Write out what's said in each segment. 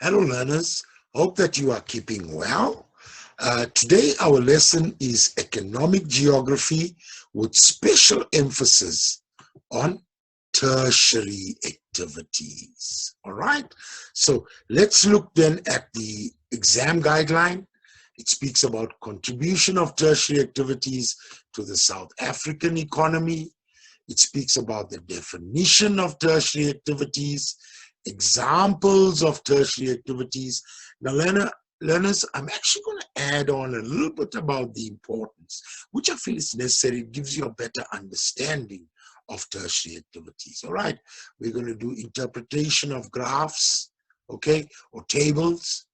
Hello learners, hope that you are keeping well. Today our lesson is economic geography with special emphasis on tertiary activities. All right, so let's look then at the exam guideline. It speaks about contribution of tertiary activities to the South African economy. It speaks about the definition of tertiary activities, examples of tertiary activities. Now, learners, I'm actually going to add on a little bit about the importance, which I feel is necessary. It gives you a better understanding of tertiary activities. All right, we're going to do interpretation of graphs, okay, or tables.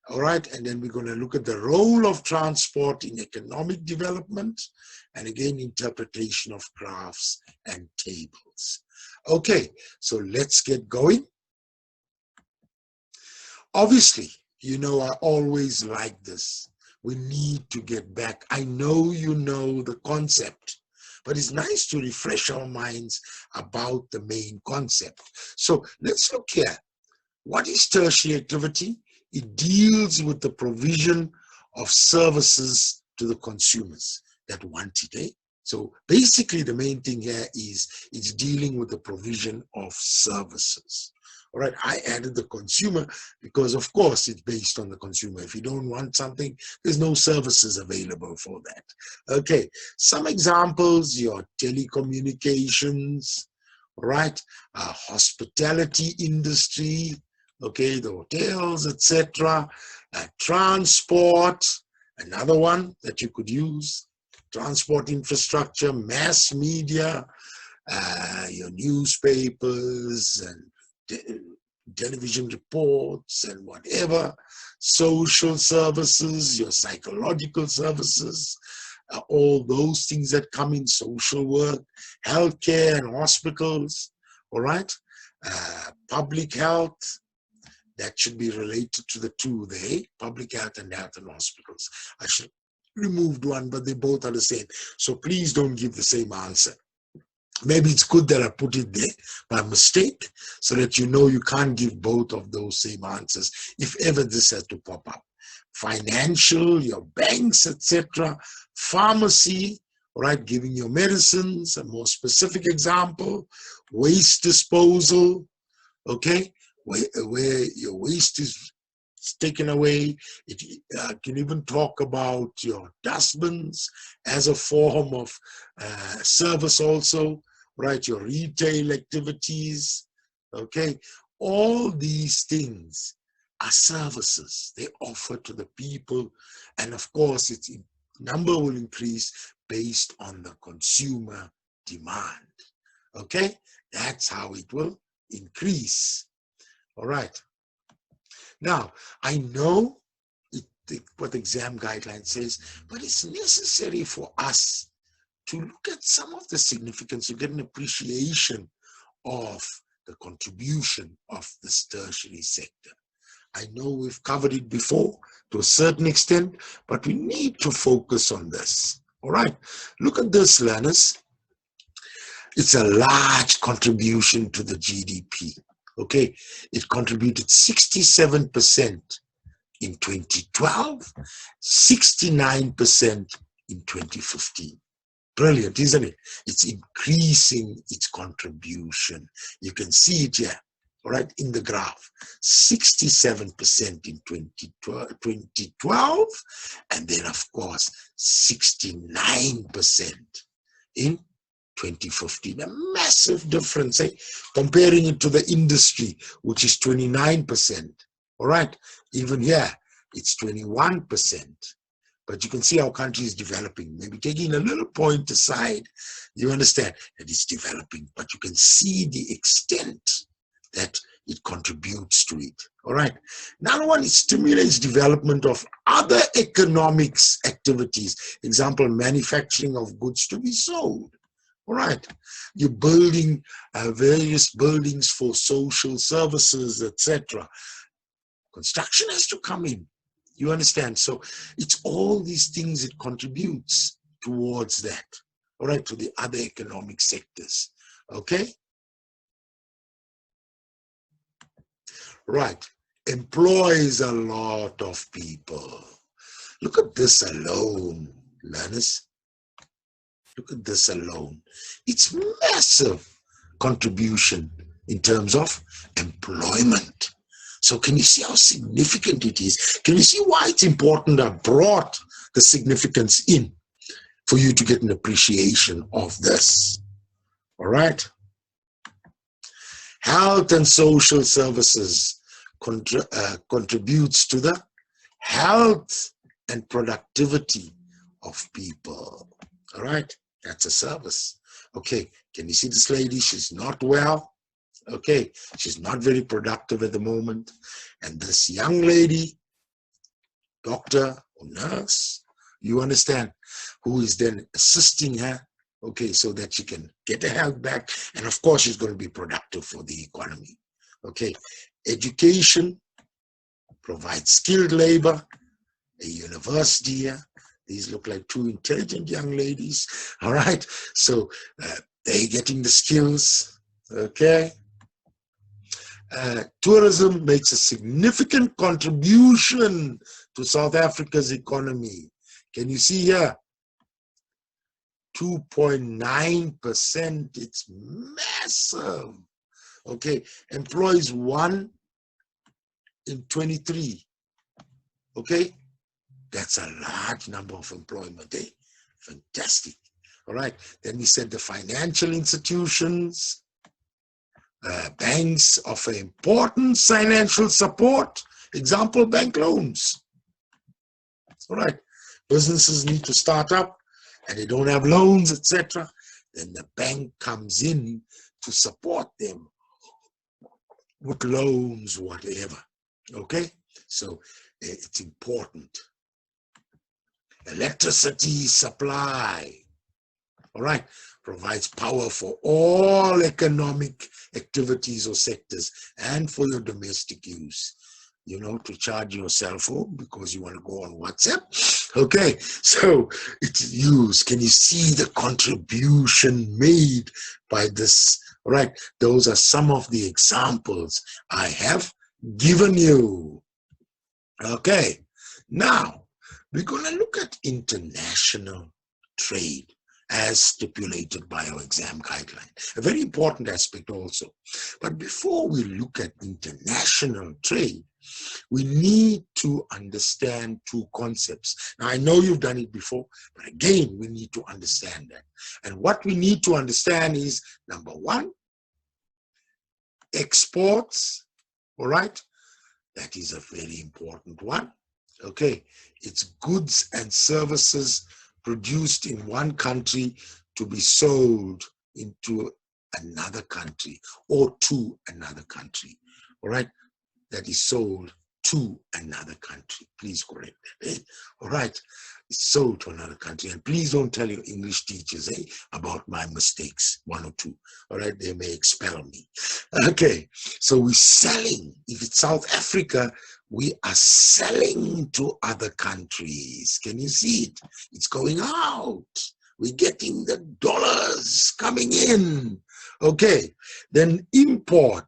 All right, and then we're going to look at the role of transport in economic development, and again, interpretation of graphs and tables. Okay, so let's get going. Obviously, you know, I always like this. We need to get back. I know you know the concept, but it's nice to refresh our minds about the main concept. So let's look here. What is tertiary activity? It deals with the provision of services to the consumers that want it. Eh? So basically the main thing here is it's dealing with the provision of services. All right, I added the consumer because of course it's based on the consumer. If you don't want something, there's no services available for that. Okay, some examples, your telecommunications, all right, hospitality industry, okay, the hotels, etc. Transport, another one that you could use, transport infrastructure, mass media, your newspapers and television reports and whatever, social services, your psychological services, all those things that come in social work, healthcare and hospitals, all right, public health. That should be related to the two there, public health and hospitals. I should removed one, but they both are the same. So please don't give the same answer. Maybe it's good that I put it there by mistake so that you know you can't give both of those same answers if ever this has to pop up. Financial, your banks, etc. Pharmacy, all right, giving your medicines, a more specific example. Waste disposal, okay, where your waste is taken away. It can even talk about your dustbins as a form of service also, right? Your retail activities, okay? All these things are services they offer to the people, and of course its number will increase based on the consumer demand, okay? That's how it will increase. All right. Now, I know what the exam guideline says, but it's necessary for us to look at some of the significance to get an appreciation of the contribution of this tertiary sector. I know we've covered it before to a certain extent, but we need to focus on this. All right, look at this, learners. It's a large contribution to the GDP. Okay, it contributed 67% in 2012, 69% in 2015. Brilliant, isn't it? It's increasing its contribution. You can see it here, all right, in the graph. 67% in 2012, and then, of course, 69% in 2015, a massive difference, eh? Comparing it to the industry, which is 29%. All right, even here, it's 21%. But you can see our country is developing. Maybe taking a little point aside, you understand that it's developing, but you can see the extent that it contributes to it. All right. Another one, it stimulates development of other economics activities. Example, manufacturing of goods to be sold. All right, you're building various buildings for social services, etc. Construction has to come in. You understand? So it's all these things it contributes towards that. All right, to the other economic sectors. Okay? Right. employs a lot of people. Look at this alone, learners. Look at this alone. It's massive contribution in terms of employment. So can you see how significant it is? Can you see why it's important? I brought the significance in for you to get an appreciation of this. All right. Health and social services contributes to the health and productivity of people. All right. That's a service. Okay. Can you see this lady? She's not well. Okay. She's not very productive at the moment. And this young lady, doctor or nurse, you understand, who is then assisting her, okay, so that she can get her health back. And of course, she's going to be productive for the economy. Okay. Education provides skilled labor. A university here. These look like two intelligent young ladies. All right. So they're getting the skills. Okay. Tourism makes a significant contribution to South Africa's economy. Can you see here? 2.9%. It's massive. Okay. Employs 1 in 23. Okay. That's a large number of employment. Eh? Fantastic. All right. Then we said the financial institutions, banks offer important financial support. Example, bank loans. All right. Businesses need to start up and they don't have loans, etc. Then the bank comes in to support them with loans, whatever. Okay. So it's important. Electricity supply, all right, provides power for all economic activities or sectors and for your domestic use. You know, to charge your cell phone because you want to go on WhatsApp. Okay, so it's used. Can you see the contribution made by this? All right, those are some of the examples I have given you. Okay, now, we're going to look at international trade as stipulated by our exam guideline. A very important aspect also. But before we look at international trade, we need to understand two concepts. Now, I know you've done it before, but again, we need to understand that. And what we need to understand is, number one, exports, all right? That is a very important one. Okay, it's goods and services produced in one country to be sold into another country or to another country. All right, that is sold to another country. Please correct that. Eh? All right, it's sold to another country. And please don't tell your English teachers about my mistakes, 1 or 2. All right, they may expel me. Okay, so we're selling. If it's South Africa, we are selling to other countries. Can you see it? It's going out. We're getting the dollars coming in. Okay, then import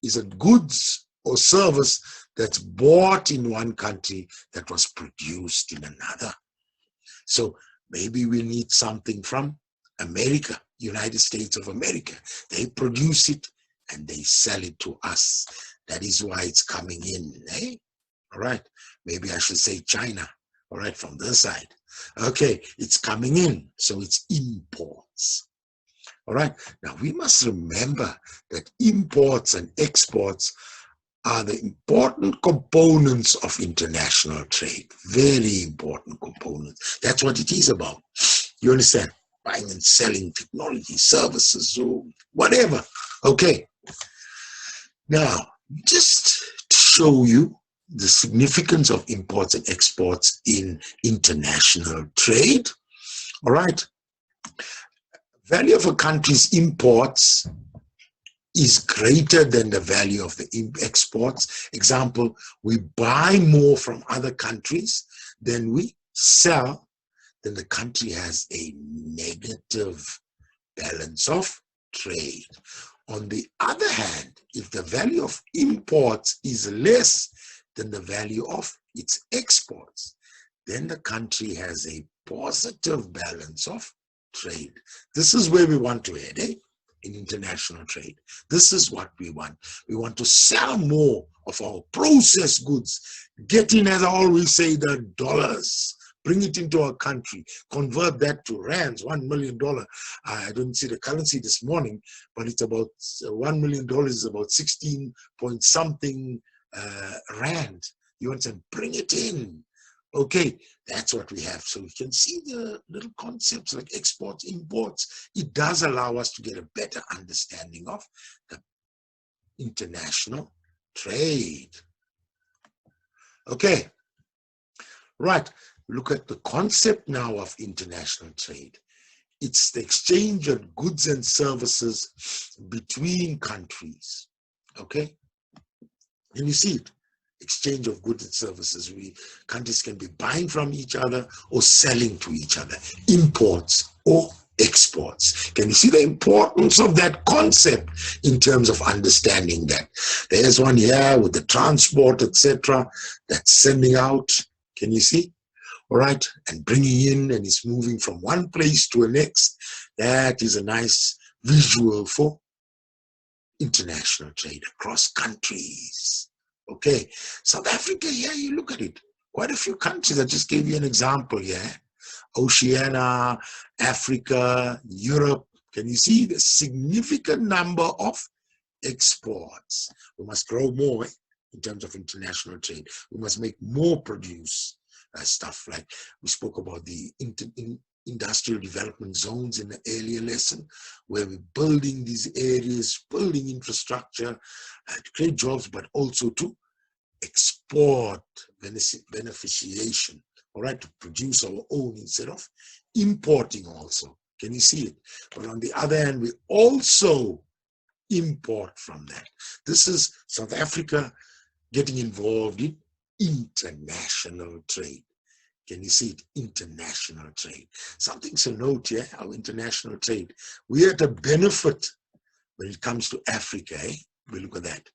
is a goods or service that's bought in one country that was produced in another. So maybe we need something from America, United States of America. They produce it and they sell it to us. That is why it's coming in. Eh? All right. Maybe I should say China. All right, from this side. Okay, it's coming in. So it's imports. All right. Now we must remember that imports and exports are the important components of international trade. Very important components. That's what it is about. You understand? Buying and selling technology, services, or whatever. Okay. Now, just to show you the significance of imports and exports in international trade. All right. Value of a country's imports is greater than the value of the exports. Example, we buy more from other countries than we sell, then the country has a negative balance of trade. On the other hand, if the value of imports is less than the value of its exports, then the country has a positive balance of trade. This is where we want to head, in international trade. This is what we want. We want to sell more of our processed goods, get in, as I always say, the dollars, bring it into our country, convert that to rands, $1 million. I didn't see the currency this morning, but it's about $1 million is about 16 point something rand. You want to bring it in. Okay, that's what we have. So we can see the little concepts like exports, imports. It does allow us to get a better understanding of the international trade. Okay, right. Look at the concept now of international trade. It's the exchange of goods and services between countries. Okay, and you see it. Exchange of goods and services. Countries can be buying from each other or selling to each other. Imports or exports. Can you see the importance of that concept in terms of understanding that? There's one here with the transport, etc. That's sending out. Can you see? All right, and bringing in, and it's moving from one place to the next. That is a nice visual for international trade across countries. Okay, South Africa, here you look at it. Quite a few countries. I just gave you an example here. Oceania, Africa, Europe. Can you see the significant number of exports? We must grow more in terms of international trade. We must make more produce stuff, like we spoke about the industrial development zones in the earlier lesson, where we're building these areas, building infrastructure to create jobs, but also to export beneficiation, all right, to produce our own instead of importing also. Can you see it? But on the other hand, we also import from that. This is South Africa getting involved in international trade. Can you see it? International trade. Something to note here, our international trade. We are at a benefit when it comes to Africa. We look at that.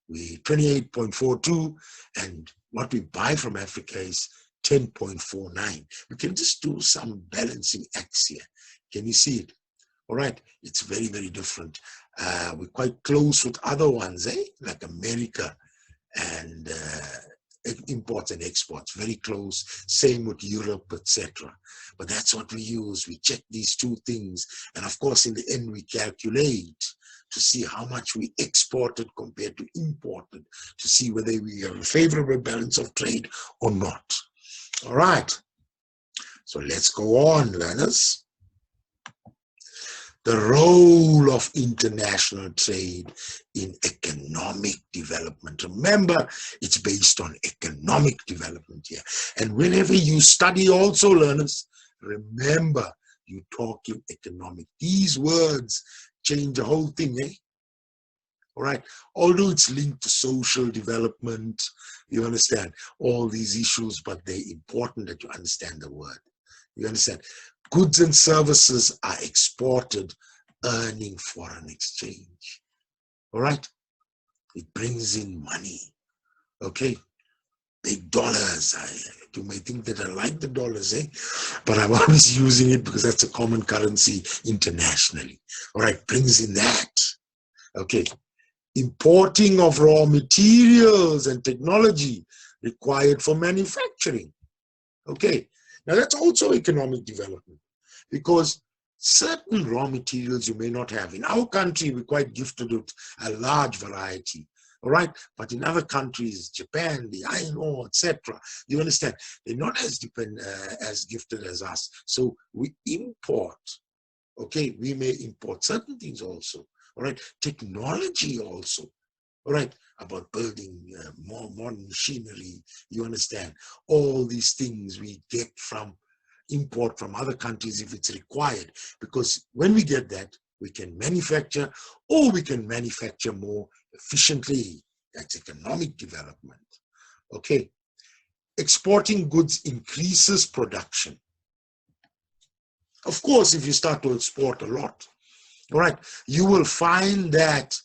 We 28.42, and what we buy from Africa is 10.49. We can just do some balancing acts here. Can you see it? All right, it's very, very different. We're quite close with other ones, like America and imports and exports, very close. Same with Europe, etc. But that's what we use. We check these two things, and of course, in the end, we calculate to see how much we exported compared to imported, to see whether we have a favorable balance of trade or not. All right. So let's go on, learners. The role of international trade in economic development. Remember, it's based on economic development here. And whenever you study also, learners, remember, you talk in economic. These words change the whole thing, All right. Although it's linked to social development, you understand all these issues, but they're important that you understand the word. You understand? Goods and services are exported, earning foreign exchange. All right? It brings in money. Okay? Big dollars. You may think that I like the dollars, but I'm always using it because that's a common currency internationally. All right? Brings in that. Okay? Importing of raw materials and technology required for manufacturing. Okay? Now that's also economic development, because certain raw materials you may not have. In our country, we're quite gifted with a large variety, all right? But in other countries, Japan, the iron ore, etc., you understand, they're not as gifted as us. So we import, okay? We may import certain things also, all right? Technology also, all right? About building more modern machinery, you understand? All these things we get from import from other countries if it's required, because when we get that, we can manufacture, or we can manufacture more efficiently. That's economic development. Okay. Exporting goods increases production. Of course, if you start to export a lot, All right, you will find that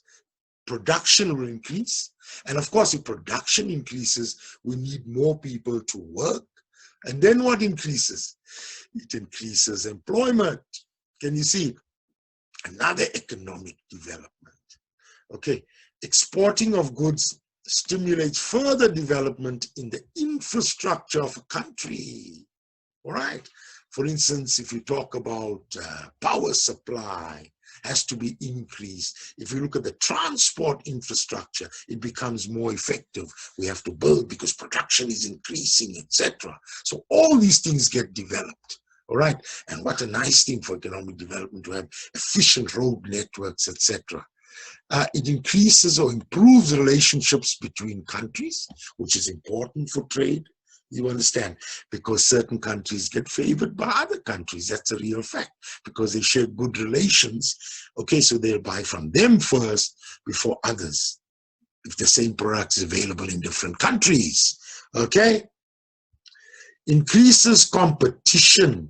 production will increase. And of course, if production increases, we need more people to work. And then what increases? It increases employment. Can you see? Another economic development. Okay, exporting of goods stimulates further development in the infrastructure of a country. All right. For instance, if you talk about power supply, has to be increased. If you look at the transport infrastructure, it becomes more effective. We have to build because production is increasing, etc. So all these things get developed. All right. And what a nice thing for economic development to have efficient road networks, etc. It increases or improves relationships between countries, which is important for trade. You understand? Because certain countries get favored by other countries. That's a real fact, because they share good relations. Okay, so they'll buy from them first before others, if the same product is available in different countries. Okay? Increases competition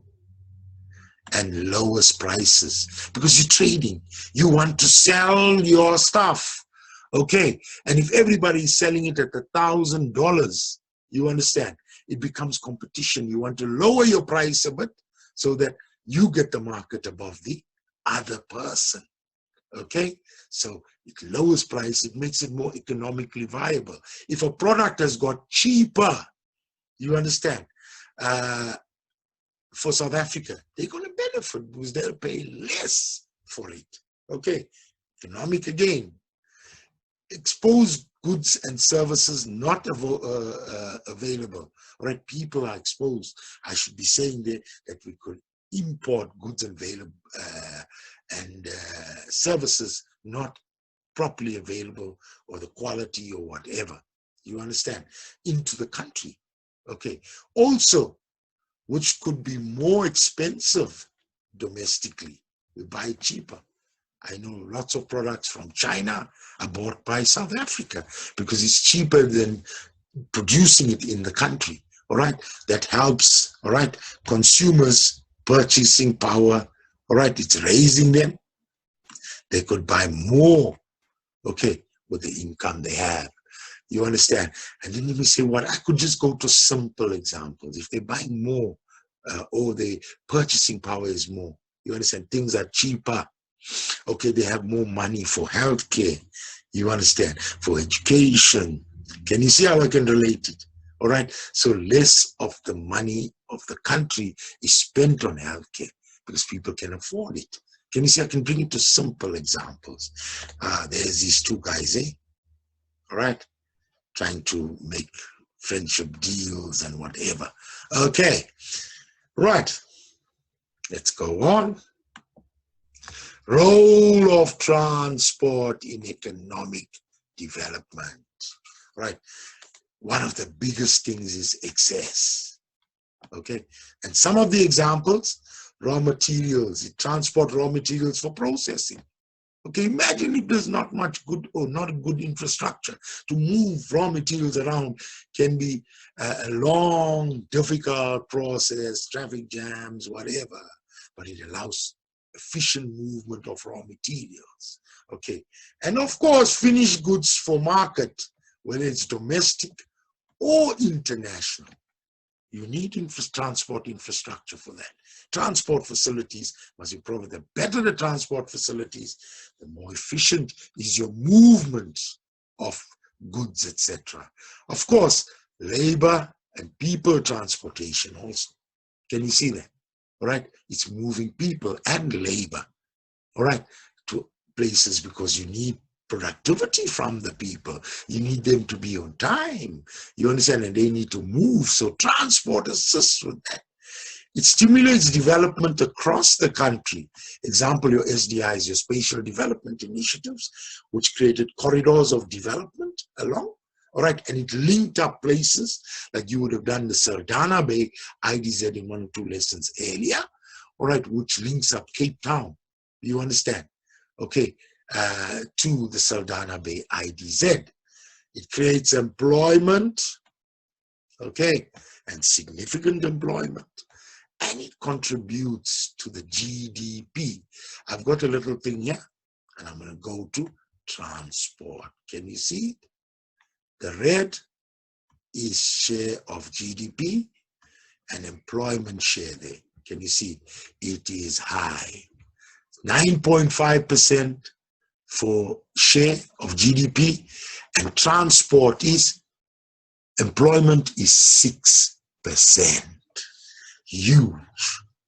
and lowers prices, because you're trading. You want to sell your stuff. Okay, and if everybody is selling it at $1,000, you understand, it becomes competition. You want to lower your price a bit so that you get the market above the other person. Okay, so it lowers price. It makes it more economically viable. If a product has got cheaper, you understand, for South Africa, they're going to benefit because they'll pay less for it. Okay, economic again. Exposed goods and services not available. All right, people are exposed. I should be saying that we could import goods and services not properly available, or the quality or whatever, you understand, into the country. Okay, also, which could be more expensive domestically. We buy cheaper. I know lots of products from China are bought by South Africa because it's cheaper than producing it in the country. All right, that helps. All right, consumers' purchasing power. All right, it's raising them. They could buy more. Okay, with the income they have. You understand? And then let me say what I could just go to simple examples. If they're buying more, or the purchasing power is more, you understand? Things are cheaper. Okay, they have more money for healthcare. You understand? For education. Can you see how I can relate it? All right. So less of the money of the country is spent on healthcare because people can afford it. Can you see? I can bring it to simple examples. There's these two guys, all right, trying to make friendship deals and whatever. Okay, right. Let's go on. Role of transport in economic development. Right. One of the biggest things is excess. Okay. And some of the examples, raw materials, it transport raw materials for processing. Okay, imagine if there's not much good or not a good infrastructure to move raw materials around. Can be a long, difficult process, traffic jams, whatever, but it allows efficient movement of raw materials. Okay, and of course, finished goods for market, whether it's domestic or international. You need transport infrastructure for that. Transport facilities must be provided. The better the transport facilities, the more efficient is your movement of goods, etc. Of course, labor and people transportation also. Can you see that? All right, it's moving people and labor, all right, to places because you need productivity from the people. You need them to be on time. You understand? And they need to move. So transport assists with that. It stimulates development across the country. Example, your SDIs, your spatial development initiatives, which created corridors of development along. All right, and it linked up places like you would have done the Saldanha Bay IDZ in 1 or 2 lessons earlier. All right, which links up Cape Town. You understand? Okay. To the Saldanha Bay IDZ. It creates employment, okay, and significant employment. and it contributes to the GDP. I've got a little thing here, and I'm going to go to transport. Can you see it? The red is share of GDP and employment share there. Can you see it is high? 9.5% for share of GDP, and transport is, employment is 6%. Huge.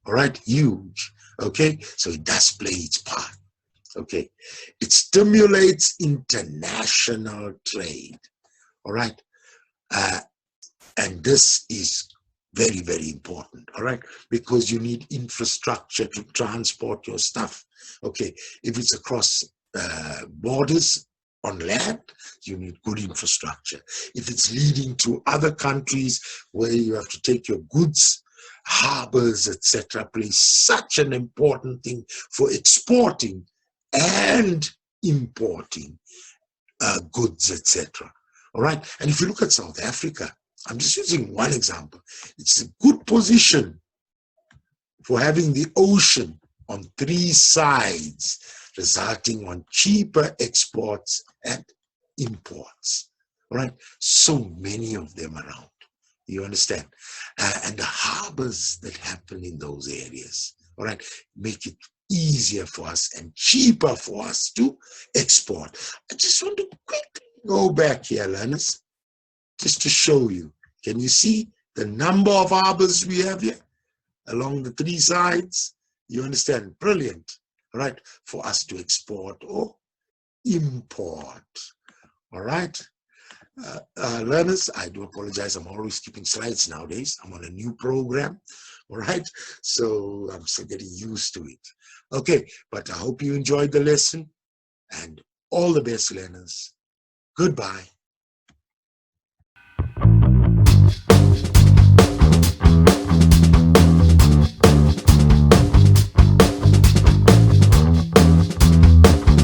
All right, huge. Okay, so it does play its part. Okay, it stimulates international trade. All right, and this is very, very important. All right, because you need infrastructure to transport your stuff. Okay, if it's across borders on land, you need good infrastructure. If it's leading to other countries where you have to take your goods, harbors, etc., play such an important thing for exporting and importing goods, etc. All right, and if you look at South Africa, I'm just using one example. It's a good position for having the ocean on 3 sides, resulting on cheaper exports and imports. All right, so many of them around. You understand? And the harbors that happen in those areas, all right, make it easier for us and cheaper for us to export. I just want to quickly go back here, learners, just to show you. Can you see the number of harbors we have here along the 3 sides? You understand? Brilliant. All right, for us to export or import. All right. Learners, I do apologize. I'm always skipping slides nowadays. I'm on a new program. All right. So I'm still getting used to it. Okay. But I hope you enjoyed the lesson, and all the best, learners. Goodbye.